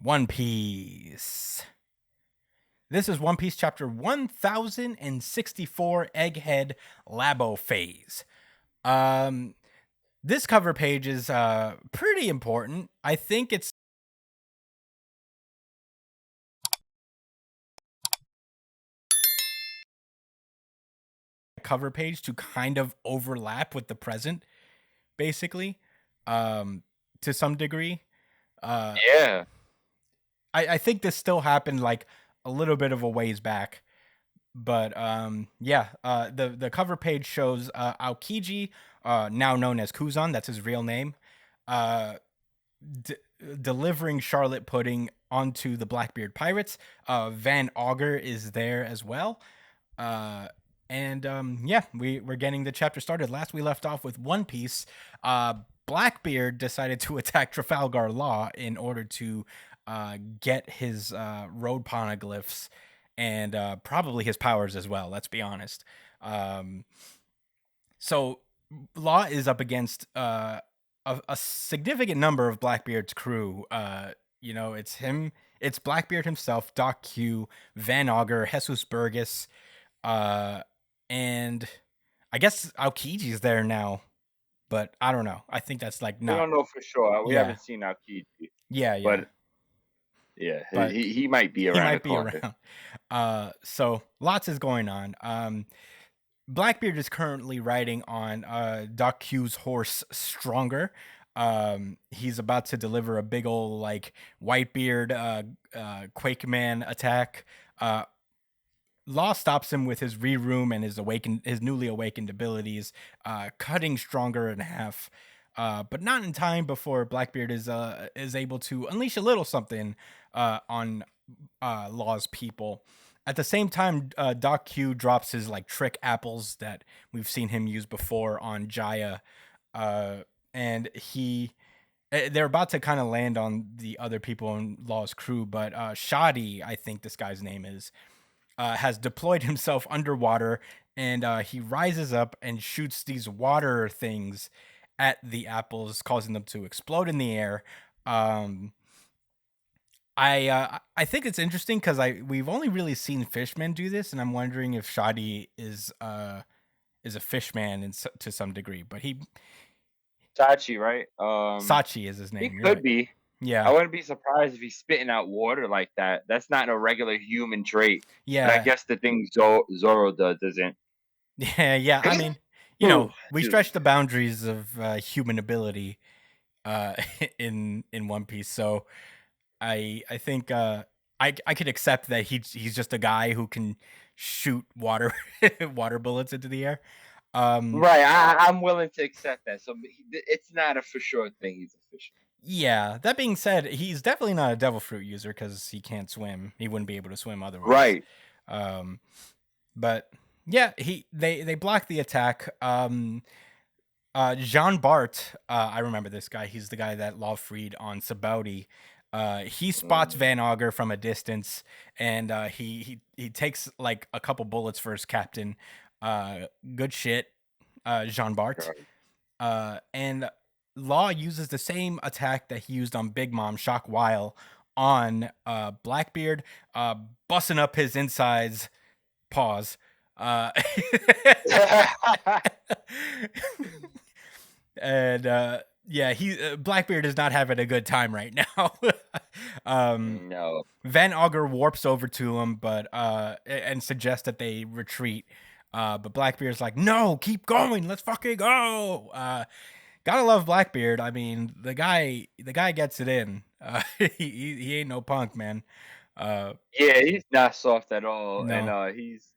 One Piece. This is One Piece chapter 1064, Egghead Labo Phase. This cover page is pretty important. I think it's a cover page to kind of overlap with the present, basically, to some degree. Yeah. I think this still happened like a little bit of a ways back. But the cover page shows Aokiji, now known as Kuzan, that's his real name, uh, delivering Charlotte Pudding onto the Blackbeard pirates. Van Auger is there as well. We're getting the chapter started. Last we left off with One Piece. Blackbeard decided to attack Trafalgar Law in order to get his road poneglyphs and probably his powers as well. Let's be honest. So Law is up against a significant number of Blackbeard's crew. It's him. It's Blackbeard himself, Doc Q, Van Auger, Jesus Burgess, and I guess Aokiji's there now. But I don't know. I think that's like We not. don't know for sure. We Yeah. haven't seen Aokiji. Yeah. But yeah, But he might be around. He might the be corner. around. So lots is going on. Blackbeard is currently riding on Doc Q's horse Stronger. He's about to deliver a big old like Whitebeard Quake Man attack. Law stops him with his re-room and his newly awakened abilities, cutting Stronger in half. But not in time before Blackbeard is able to unleash a little something on Law's people. At the same time, Doc Q drops his like trick apples that we've seen him use before on Jaya, and they're about to kind of land on the other people in Law's crew. But Shoddy, I think this guy's name is, has deployed himself underwater, and he rises up and shoots these water things at the apples, causing them to explode in the air. I think it's interesting because we've only really seen fishmen do this, and I'm wondering if Shoddy is a fishman to some degree. But Sachi, right? Sachi is his name. He could be. Yeah. I wouldn't be surprised if he's spitting out water like that. That's not a regular human trait. Yeah. And I guess the thing Zoro does isn't. Yeah. I mean, we stretch the boundaries of human ability in One Piece, so I think I could accept that he's just a guy who can shoot water bullets into the air. Right, I'm willing to accept that. So it's not a for sure thing. He's a fisherman. Yeah. That being said, he's definitely not a devil fruit user because he can't swim. He wouldn't be able to swim otherwise. Right. But yeah, they block the attack. Jean Bart, I remember this guy. He's the guy that Law freed on Sabaudi. He spots Van Auger from a distance, and he takes like a couple bullets for his captain. Good shit, Jean Bart. And Law uses the same attack that he used on Big Mom Shock Weil on Blackbeard, busting up his insides. Pause. And Blackbeard is not having a good time right now. No. Van Auger warps over to him, but and suggests that they retreat. But Blackbeard's like, no, keep going, let's fucking go. Gotta love Blackbeard. I mean, the guy gets it in. He ain't no punk, man. Yeah, he's not soft at all, No. and he's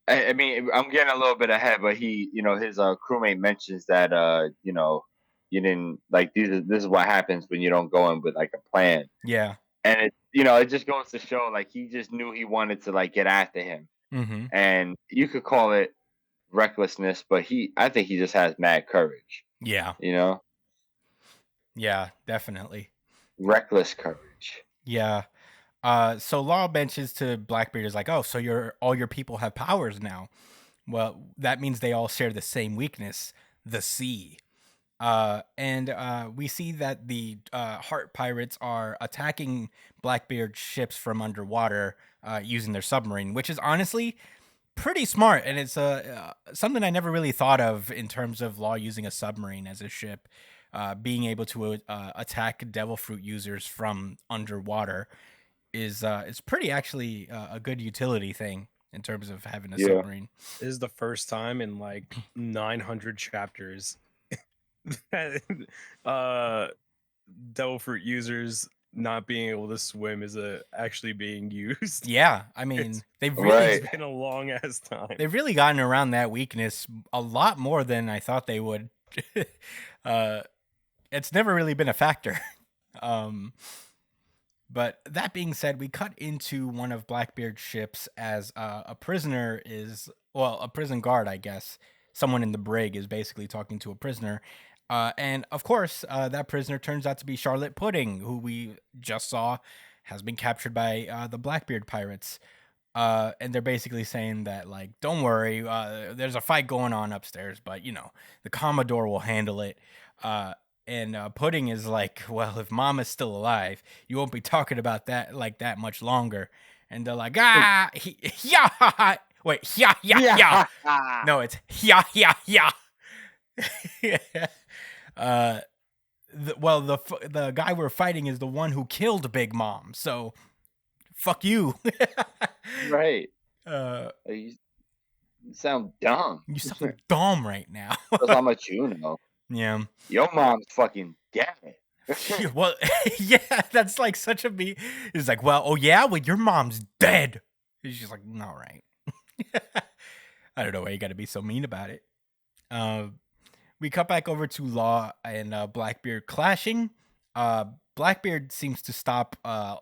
I mean, I'm getting a little bit ahead, but his crewmate mentions that you didn't like this is what happens when you don't go in with like a plan. Yeah. And it just goes to show like he just knew he wanted to like get after him. Mm-hmm. And you could call it recklessness, but I think he just has mad courage. Yeah. Yeah, definitely. Reckless courage. Yeah. So Law mentions to Blackbeard is like, oh, so all your people have powers now. Well, that means they all share the same weakness, the sea. And we see that the Heart pirates are attacking Blackbeard ships from underwater using their submarine, which is honestly pretty smart, and it's something I never really thought of in terms of Law using a submarine as a ship, being able to attack Devil Fruit users from underwater is pretty actually a good utility thing in terms of having a Yeah. submarine. This is the first time in like 900 chapters that devil fruit users not being able to swim is actually being used. Yeah, I mean It's- they've Right. really It's been a long ass time. they've really gotten around that weakness a lot more than I thought they would. uh, it's never really been a factor. um, But that being said, we cut into one of Blackbeard's ships as a prisoner is, well, a prison guard, I guess. Someone in the brig is basically talking to a prisoner. And of course, that prisoner turns out to be Charlotte Pudding, who we just saw has been captured by the Blackbeard pirates. And they're basically saying that, like, don't worry, there's a fight going on upstairs, but, the Commodore will handle it. And Pudding is like, well, if Mama's still alive, you won't be talking about that like that much longer. And they're like, yeah, wait, yeah, yeah, yeah. No, it's yeah, yeah, yeah. uh, the guy we're fighting is the one who killed Big Mom, so fuck you. Right. Uh, You sound dumb. you sound dumb right now. That's how much you know. Yeah. Your mom's fucking dead. Yeah, well, yeah, that's like such a me. It's like, well, oh yeah, well, your mom's dead. And she's like, all right. I don't know why you got to be so mean about it. We cut back over to Law and Blackbeard clashing. Blackbeard seems to stop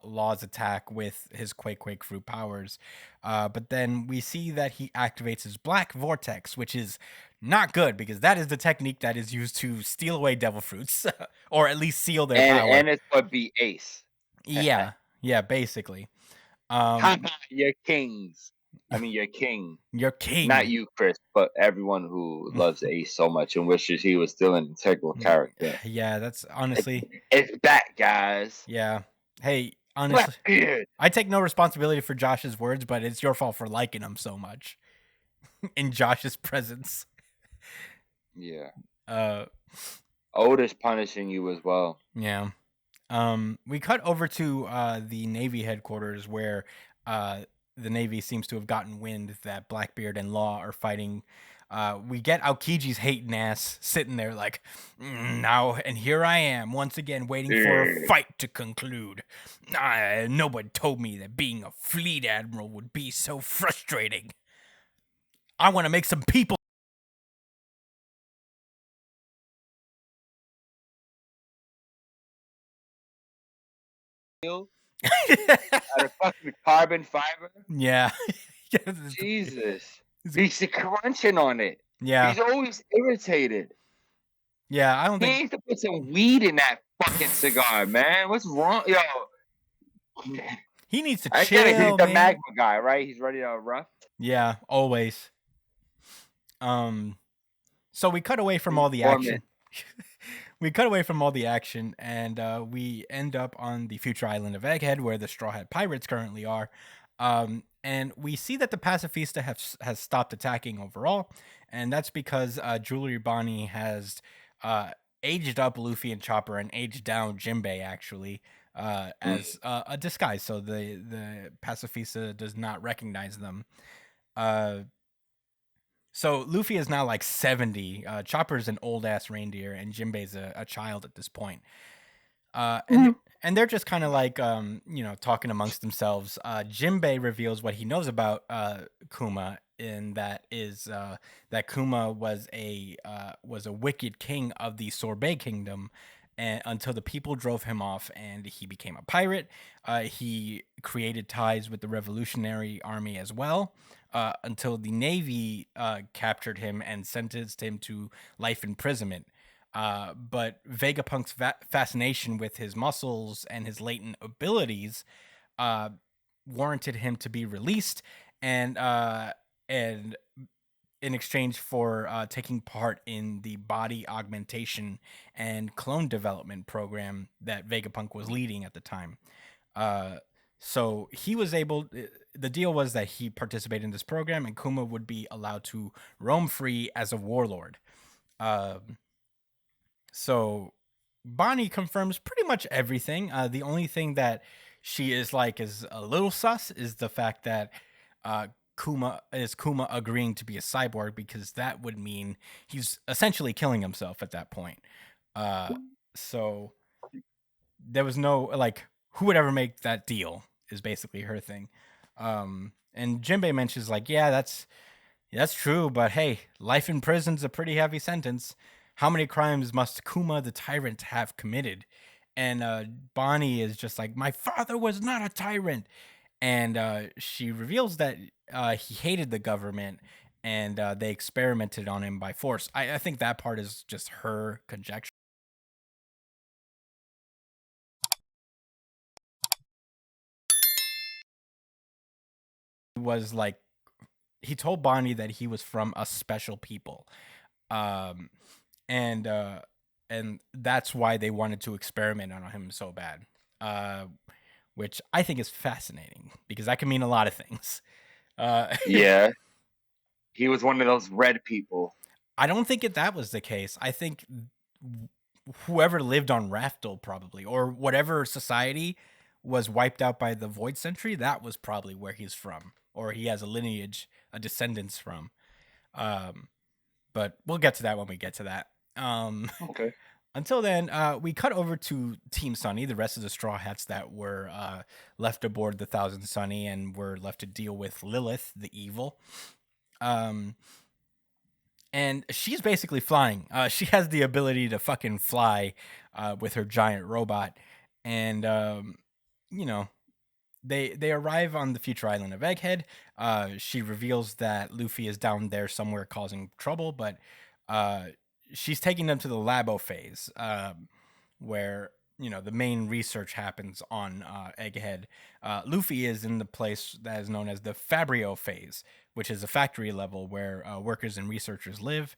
Law's attack with his Quake Fruit powers, but then we see that he activates his Black Vortex, which is not good because that is the technique that is used to steal away Devil Fruits, or at least seal their power. And it's what be Ace. Yeah, basically. You're kings. I mean, you're king. You're king. Not you, Chris, but everyone who loves Ace so much and wishes he was still an integral character. Yeah, that's honestly. It's back, guys. Yeah. Hey, honestly, Blackbeard. I take no responsibility for Josh's words, but it's your fault for liking him so much in Josh's presence. Yeah. Uh, Otis punishing you as well. Yeah. We cut over to the Navy headquarters where the Navy seems to have gotten wind that Blackbeard and Law are fighting. We get Aokiji's hating ass sitting there like, now, and here I am once again waiting for a fight to conclude. Nobody told me that being a fleet admiral would be so frustrating. I want to make some people. Out of fucking carbon fiber. Yeah. Jesus. He's crunching on it. Yeah. He's always irritated. Yeah, I don't He think needs to put some weed in that fucking cigar, man. What's wrong? Yo. he needs to I chill, get it. He's the man. magma guy, right? He's ready to erupt. Yeah, always. So we cut away from all the action. We cut away from all the action, and we end up on the future island of Egghead, where the Straw Hat Pirates currently are. And we see that the Pacifista has stopped attacking overall, and that's because Jewelry Bonnie has aged up Luffy and Chopper and aged down Jinbei, actually, as a disguise, so the Pacifista does not recognize them. So Luffy is now like 70. Chopper's an old ass reindeer, and Jinbei's a child at this point. And they're just kind of like talking amongst themselves. Jinbei reveals what he knows about Kuma, and that is that Kuma was a wicked king of the Sorbet Kingdom, and until the people drove him off and he became a pirate. He created ties with the Revolutionary Army as well, until the Navy captured him and sentenced him to life imprisonment. But Vegapunk's fascination with his muscles and his latent abilities warranted him to be released, and in exchange for taking part in the body augmentation and clone development program that Vegapunk was leading at the time. Uh, so he was able. The deal was that he participated in this program, and Kuma would be allowed to roam free as a warlord. So Bonnie confirms pretty much everything. The only thing that she is a little sus is the fact that uh, Kuma agreeing to be a cyborg, because that would mean he's essentially killing himself at that point. So there was no who would ever make that deal is basically her thing. And Jinbei mentions yeah, that's true, but hey, life in prison's a pretty heavy sentence. How many crimes must Kuma the tyrant have committed? And Bonnie is just like, my father was not a tyrant. And she reveals that he hated the government, and they experimented on him by force. I think that part is just her conjecture. Was like, he told Bonnie that he was from a special people. Um, and that's why they wanted to experiment on him so bad, which I think is fascinating because that can mean a lot of things. Yeah, he was one of those red people. I don't think that was the case. I think whoever lived on Raftel probably, or whatever society was wiped out by the Void Sentry, that was probably where he's from, or he has a lineage, a descendants from. But we'll get to that when we get to that. Okay. Until then, we cut over to Team Sunny, the rest of the Straw Hats that were left aboard the Thousand Sunny and were left to deal with Lilith, the evil. And she's basically flying. She has the ability to fucking fly with her giant robot. And, they arrive on the future island of Egghead. She reveals that Luffy is down there somewhere causing trouble, but she's taking them to the labo phase, where the main research happens on Egghead. Luffy is in the place that is known as the Fabrio phase, which is a factory level where workers and researchers live.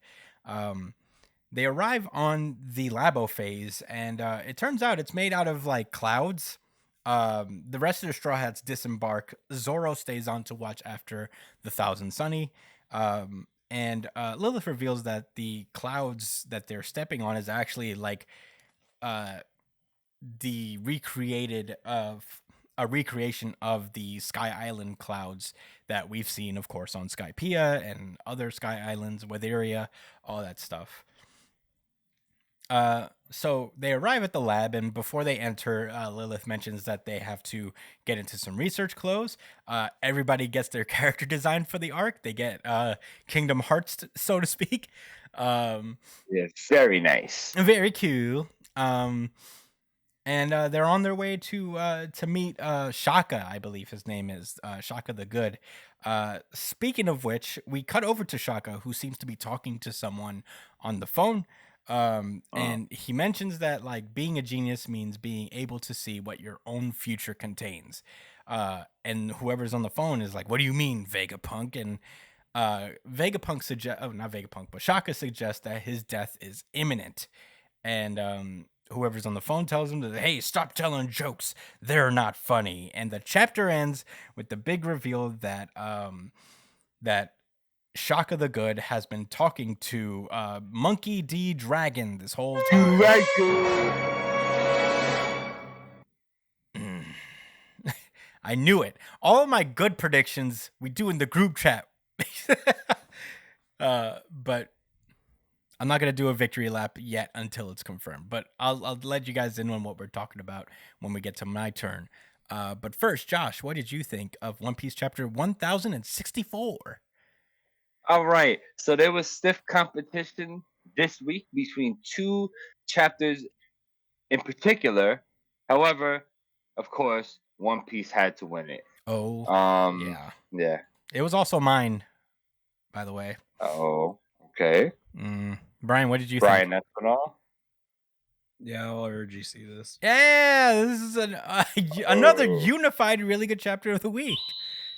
They arrive on the labo phase, and it turns out it's made out of clouds. The rest of the Straw Hats disembark. Zoro stays on to watch after the Thousand Sunny. And Lilith reveals that the clouds that they're stepping on is actually the recreation of the Sky Island clouds that we've seen, of course, on Skypiea and other Sky Islands, Witheria, all that stuff. So they arrive at the lab, and before they enter, Lilith mentions that they have to get into some research clothes. Everybody gets their character design for the arc. They get Kingdom Hearts, so to speak. Yes, very nice. Very cool. And they're on their way to meet Shaka, I believe his name is Shaka the Good. Speaking of which, we cut over to Shaka, who seems to be talking to someone on the phone. And he mentions that being a genius means being able to see what your own future contains. And whoever's on the phone is like, "What do you mean, Vegapunk?" And Vegapunk not Vegapunk, but Shaka suggests that his death is imminent. And whoever's on the phone tells him that, "Hey, stop telling jokes. They're not funny." And the chapter ends with the big reveal that that Shaka the Good has been talking to Monkey D. Dragon this whole time. I knew it. All of my good predictions we do in the group chat. But I'm not going to do a victory lap yet until it's confirmed. But I'll let you guys in on what we're talking about when we get to my turn. But first, Josh, what did you think of One Piece chapter 1064? All right. So there was stiff competition this week between two chapters in particular. However, of course, One Piece had to win it. Oh, yeah. Yeah. It was also mine, by the way. Oh, okay. Brian, what did you Brian think? Espinal? Yeah, I'll urge you see this. Yeah, this is another unified, really good chapter of the week.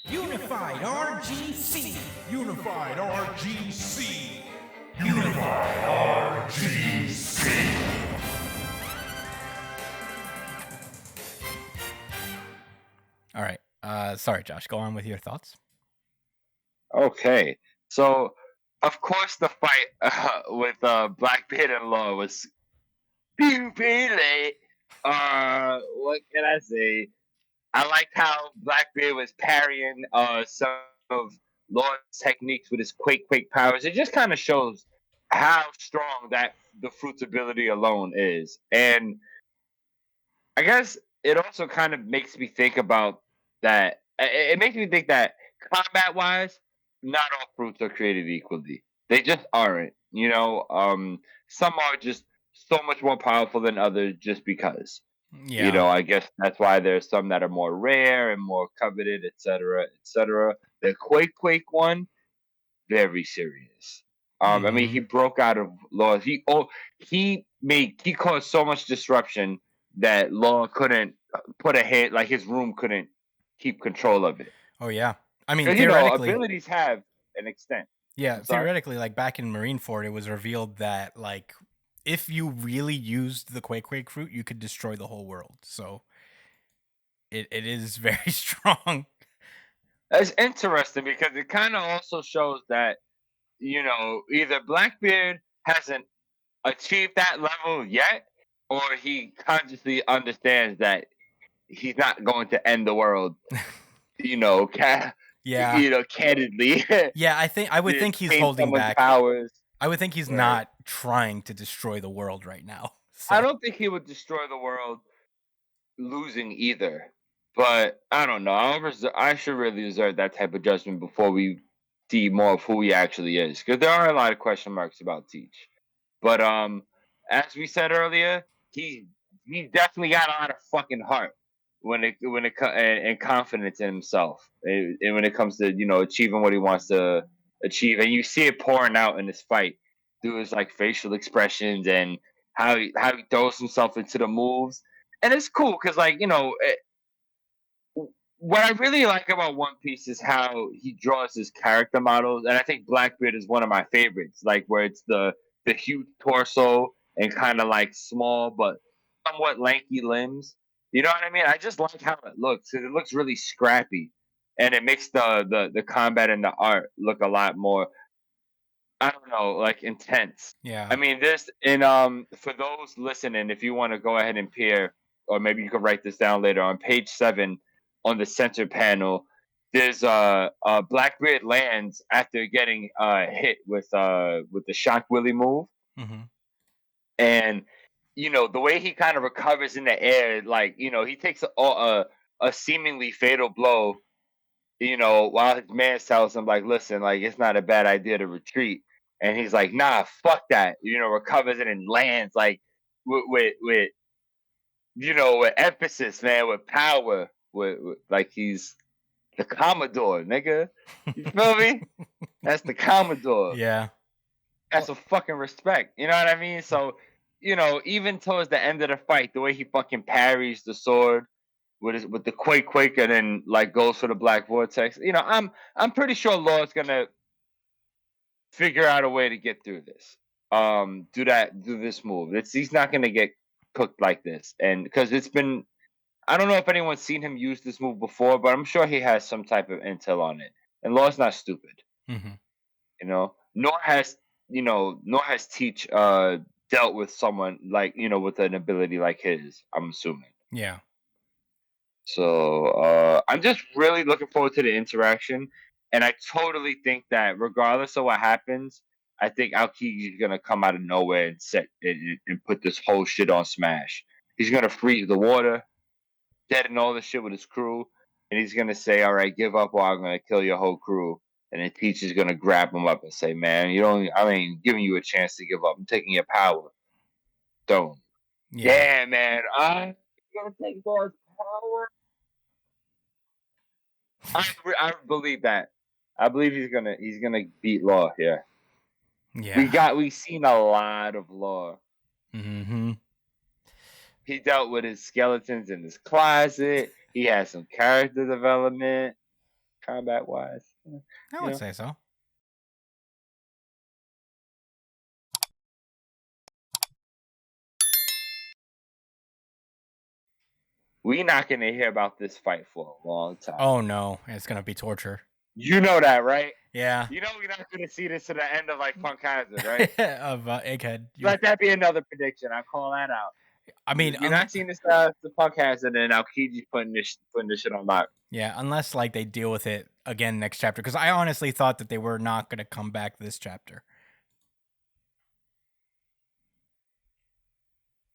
Unified RGC. Unified RGC. Unified RGC. All right. Sorry, Josh. Go on with your thoughts. Okay, so of course the fight with Blackbeard and Law was stupid. What can I say? I liked how Blackbeard was parrying some of Law's techniques with his quake powers. It just kind of shows how strong that the fruit's ability alone is, and I guess it also kind of makes me think about that. It makes me think that combat wise, not all fruits are created equally. They just aren't. Some are just so much more powerful than others just because. Yeah. I guess that's why there's some that are more rare and more coveted, etc., etc. The Quake one, very serious. I mean, he broke out of law. He caused so much disruption that Law couldn't put a hit, like his room couldn't keep control of it. Oh yeah. I mean, 'Cause, theoretically, abilities have an extent. yeah, I'm sorry? theoretically, like back in Marineford, it was revealed that like if you really used the Quake fruit, you could destroy the whole world. So it is very strong. It's interesting because it kind of also shows that either Blackbeard hasn't achieved that level yet, or he consciously understands that he's not going to end the world. Yeah. Candidly. Yeah, I would to think he's tame holding someone's back. powers. I would think he's Right. not trying to destroy the world right now. I So don't think he would destroy the world losing either. But I don't know. I should really reserve that type of judgment before we see more of who he actually is, because there are a lot of question marks about Teach. But as we said earlier, he definitely got a lot of fucking heart and confidence in himself, and when it comes to achieving what he wants to achieve, and you see it pouring out in this fight through his like facial expressions and how he throws himself into the moves, and it's cool because what I really like about One Piece is how he draws his character models, and I think Blackbeard is one of my favorites. Like where it's the huge torso and kind of like small but somewhat lanky limbs. You know what I mean? I just like how it looks. It looks really scrappy, and it makes the combat and the art look a lot more. I don't know, like intense. yeah. I mean, this and for those listening, if you want to go ahead and peer, or maybe you could write this down later on page 7 on the center panel. There's Blackbeard lands after getting hit with the shock willy move, hmm and the way he kind of recovers in the air, like he takes a seemingly fatal blow, while his man tells him, like, listen, like, it's not a bad idea to retreat. And he's like, nah, fuck that. Recovers it and lands, like, with with emphasis, man, with power. Like, he's the Commodore, nigga. You feel me? That's the Commodore. Yeah. That's a fucking respect. You know what I mean? So, even towards the end of the fight, the way he fucking parries the sword with the quake and then like goes for the black vortex. I'm pretty sure Law's gonna figure out a way to get through this. Do this move. He's not gonna get cooked like this, and because it's been. I don't know if anyone's seen him use this move before, but I'm sure he has some type of intel on it. And Law's not stupid, hmm Nor has Teach dealt with someone like with an ability like his. I'm assuming. Yeah. So I'm just really looking forward to the interaction, and I totally think that regardless of what happens, I think Aokiji is gonna come out of nowhere and and put this whole shit on Smash. He's gonna freeze the water, deaden all the shit with his crew, and he's gonna say, "All right, give up, or I'm gonna kill your whole crew." And then Teach is gonna grab him up and say, "Man, I ain't giving you a chance to give up. I'm taking your power." Don't. Yeah. Yeah, man. I'm gonna take Lord's power. I believe that. I believe he's gonna beat Law here. Yeah. We've seen a lot of Law. hmm He dealt with his skeletons in his closet. He had some character development. combat wise. I You would know, say so. we not gonna hear about this fight for a long time. Oh no, it's gonna be torture. You know that, right? Yeah. You know we're not gonna see this to the end of like Punk Hazard, right? Of Egghead. Let that be another prediction. I'll call that out. I mean, We're not seeing this the Punk Hazard, and Aokiji's putting this shit on lock. yeah, unless like they deal with it again next chapter, because I honestly thought that they were not gonna come back this chapter.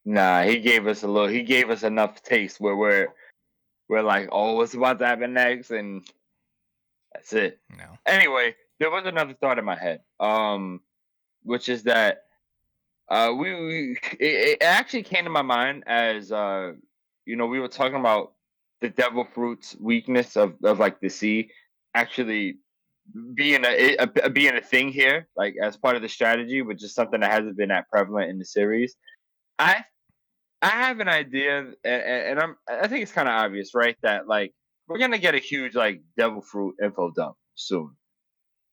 Nah, he gave us enough taste where we're like, oh, what's about to happen next, and that's it. No. Anyway, there was another thought in my head, which is that it actually came to my mind as we were talking about the devil fruit's weakness of like the sea actually being a thing here, like as part of the strategy, which is something that hasn't been that prevalent in the series. I I have an idea, and I think it's kind of obvious, right? That like we're gonna get a huge like devil fruit info dump soon.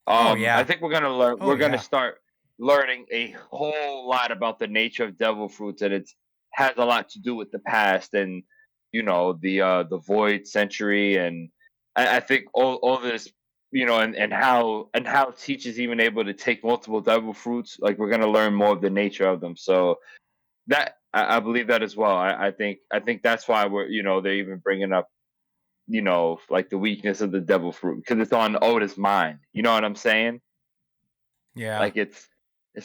Oh I yeah. think we're gonna learn. Oh We're gonna yeah. start learning a whole lot about the nature of devil fruits, and it has a lot to do with the past and the void century, and I think all this, and how Teach is even able to take multiple devil fruits. Like we're gonna learn more of the nature of them. So that I believe that as well. I think that's why they're even bringing up like the weakness of the devil fruit because it's on Oda's mind. You know what I'm saying? Yeah. Like it's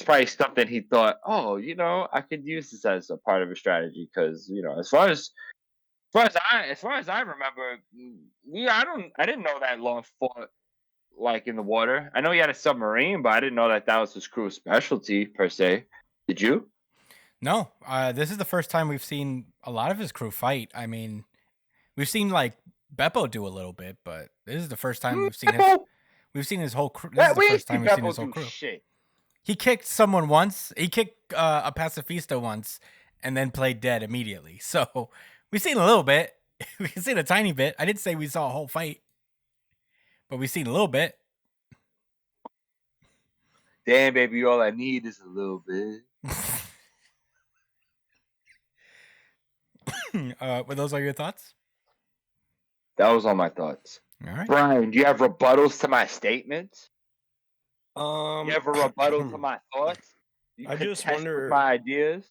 probably something he thought, oh, I could use this as a part of a strategy because as far as I remember, I didn't know that Long fought like in the water. I know he had a submarine, but I didn't know that was his crew's specialty per se. Did you? No, this is the first time we've seen a lot of his crew fight. I mean, we've seen like Beppo do a little bit, but this is the first time Beppo? we've seen his whole crew. This is the We first see time we've seen Beppo his whole do crew. shit. He kicked someone once. He kicked a pacifista once, and then played dead immediately. So we've seen a little bit. We've seen a tiny bit. I didn't say we saw a whole fight, but we've seen a little bit. Damn, baby, all I need is a little bit. Were those all your thoughts? That was all my thoughts. All right. Brian, do you have rebuttals to my statements? Um, You have a rebuttal to my thoughts? You I just contest with wonder- my ideas?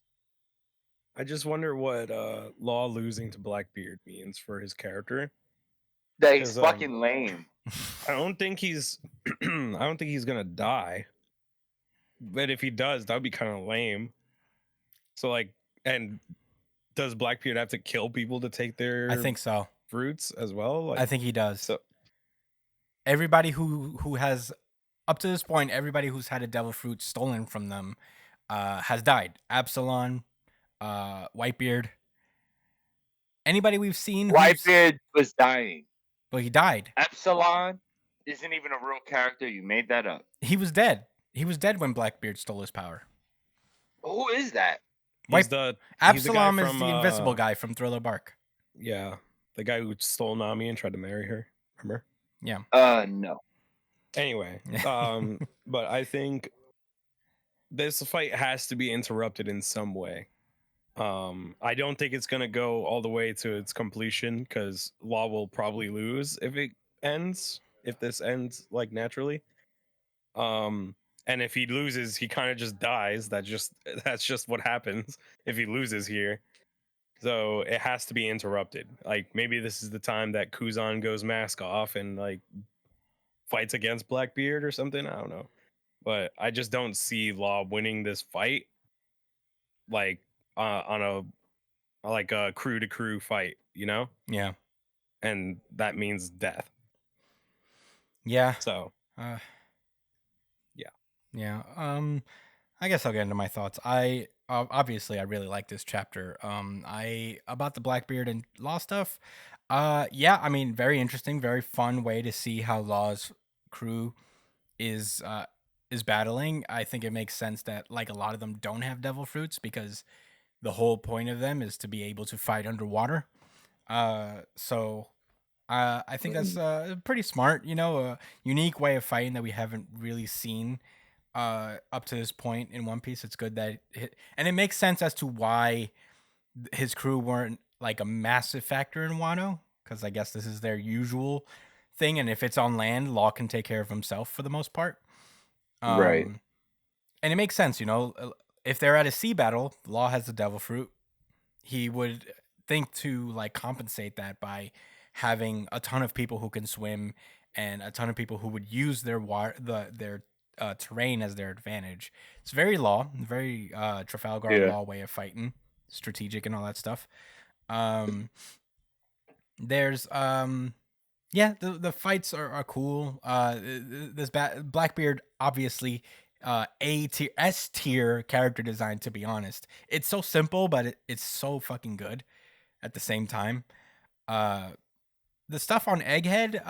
I just wonder what Law losing to Blackbeard means for his character. That he's 'Cause, fucking lame. I don't think he's I don't think he's gonna die. But if he does, that'd be kind of lame. So like, and does Blackbeard have to kill people to take their I think so. fruits as well? Like, I think he does. so. Everybody who has up to this point, everybody who's had a devil fruit stolen from them has died. Absalon, Whitebeard, anybody we've seen. Whitebeard was dying. Well, he died. Epsilon isn't even a real character. You made that up. He was dead. He was dead when Blackbeard stole his power. Who is that? He's the Absalom is from, the invisible guy from Thriller Bark. Yeah, the guy who stole Nami and tried to marry her. Remember? Yeah. No. Anyway, but I think this fight has to be interrupted in some way. I don't think it's gonna go all the way to its completion because Law will probably lose if this ends like naturally. And if he loses, he kind of just dies. That's just what happens if he loses here. So it has to be interrupted. Like maybe this is the time that Kuzan goes mask off and like fights against Blackbeard or something. I don't know. But I just don't see Law winning this fight like on a crew to crew fight, Yeah. And that means death. Yeah. So Yeah. I guess I'll get into my thoughts. I obviously I really like this chapter. I about the Blackbeard and Law stuff. Yeah, I mean, very interesting, very fun way to see how Law's crew is battling. I think it makes sense that like a lot of them don't have devil fruits because the whole point of them is to be able to fight underwater. So I think that's pretty smart. You know, a unique way of fighting that we haven't really seen up to this point in One Piece. It's good that and it makes sense as to why his crew weren't like a massive factor in Wano, because I guess this is their usual thing, and if it's on land, Law can take care of himself for the most part. Right. And it makes sense, you know, if they're at a sea battle, Law has the devil fruit. He would think to like compensate that by having a ton of people who can swim and a ton of people who would use their their terrain as their advantage. It's very Law, very Trafalgar Yeah. Law way of fighting, strategic and all that stuff. There's yeah, the fights are cool. This Blackbeard obviously A tier, S tier character design. To be honest, it's so simple, but it's so fucking good at the same time. The stuff on Egghead,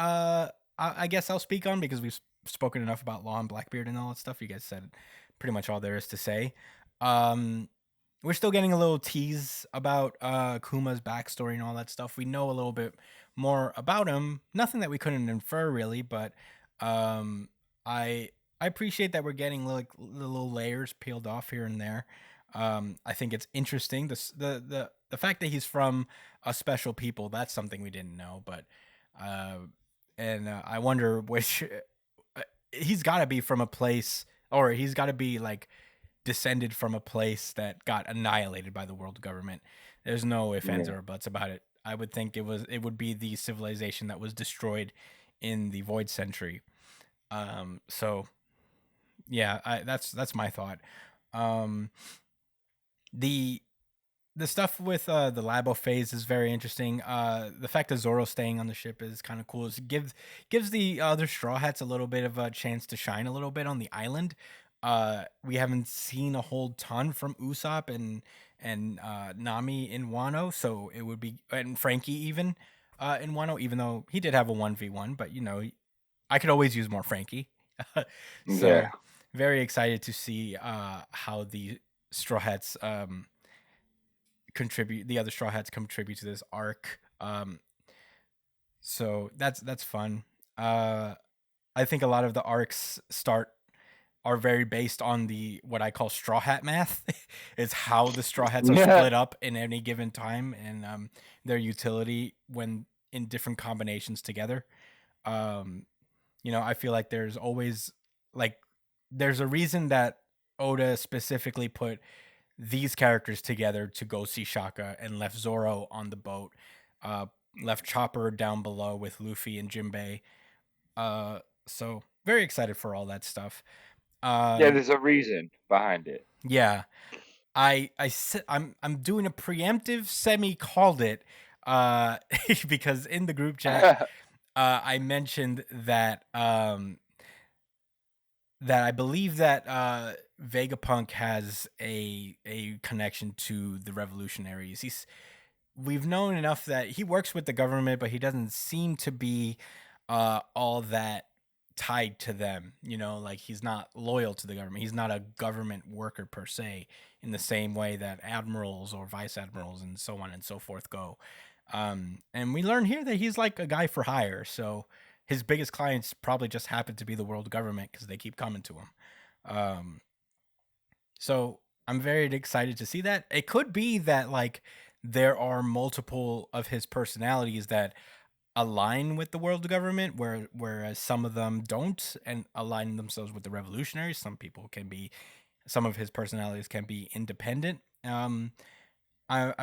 I guess I'll speak on because we've spoken enough about Law and Blackbeard and all that stuff. You guys said pretty much all there is to say. We're still getting a little tease about Kuma's backstory and all that stuff. We know a little bit more about him. Nothing that we couldn't infer really, but I appreciate that we're getting like little layers peeled off here and there. I think it's interesting. The fact that he's from a special people, that's something we didn't know. But I wonder which he's got to be from a place, or he's got to be like descended from a place that got annihilated by the world government. There's no ifs, ands, or buts about it. I would think it would be the civilization that was destroyed in the Void Century. So yeah, that's my thought. The stuff with the Labo phase is very interesting. The fact that Zoro staying on the ship is kind of cool. It gives the other Straw Hats a little bit of a chance to shine a little bit on the island. We haven't seen a whole ton from Usopp and Nami in Wano, so it would be, and Frankie even in Wano, even though he did have a 1v1, but you know, I could always use more Frankie. So Yeah. very excited to see how the Straw Hats contribute, the other Straw Hats contribute to this arc. So that's fun. I think a lot of the arcs are very based on the what I call straw hat math. Is how the straw hats are Yeah. split up in any given time and their utility when in different combinations together. You know, I feel like there's always like there's a reason that Oda specifically put these characters together to go see Shaka and left Zoro on the boat, left Chopper down below with Luffy and Jinbei. So very excited for all that stuff. Yeah, there's a reason behind it. Yeah, I'm doing a preemptive semi called it because in the group chat I mentioned that that I believe that Vegapunk has a connection to the revolutionaries. We've known enough that he works with the government, but he doesn't seem to be all that tied to them. You know, like he's not loyal to the government. He's not a government worker per se, in the same way that admirals or vice admirals and so on and so forth go. And we learn here that he's like a guy for hire. So his biggest clients probably just happen to be the world government because they keep coming to him. So I'm very excited to see that. It could be that like there are multiple of his personalities that align with the world government, whereas some of them don't and align themselves with the revolutionaries. Some of his personalities can be independent. I'm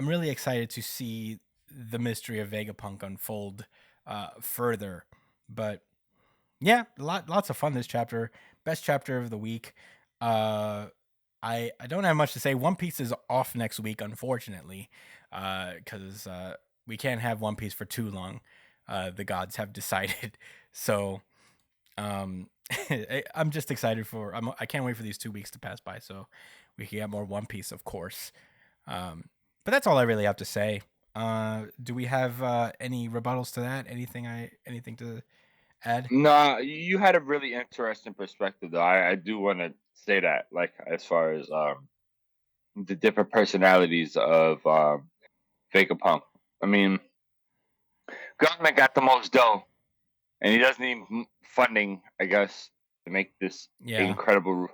really excited to see the mystery of Vegapunk unfold further. But yeah, lots of fun this chapter. Best chapter of the week. I don't have much to say. One Piece is off next week, unfortunately, because we can't have One Piece for too long. The gods have decided. So I'm just excited I can't wait for these 2 weeks to pass by so we can get more One Piece, of course. But that's all I really have to say. Do we have any rebuttals to that? Anything to add? No, you had a really interesting perspective, though. I do want to say that, like, as far as the different personalities of Vegapunk. I mean, government got the most dough, and he doesn't need funding, I guess, to make this Yeah. incredible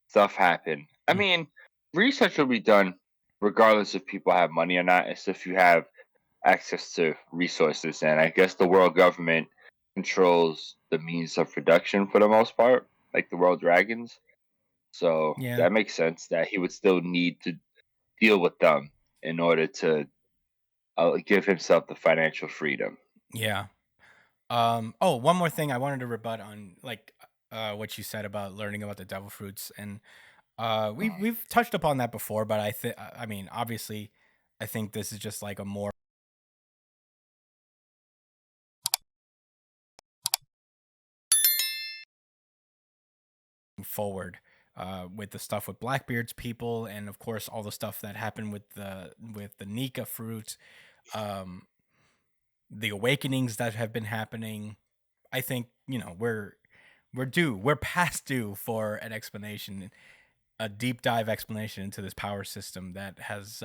stuff happen. I Mm. mean, research will be done regardless if people have money or not. It's if you have access to resources, and I guess the world government controls the means of production for the most part, like the world dragons. So Yeah. that makes sense that he would still need to deal with them in order to give himself the financial freedom. Yeah. Oh, one more thing I wanted to rebut on, like, what you said about learning about the devil fruits, and we've touched upon that before, but I mean, obviously, I think this is just like a more forward with the stuff with Blackbeard's people, and of course all the stuff that happened with the Nika fruit, um, the awakenings that have been happening. I think we're past due for an explanation, a deep dive explanation into this power system that has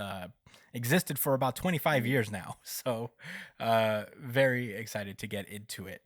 existed for about 25 years now. So very excited to get into it.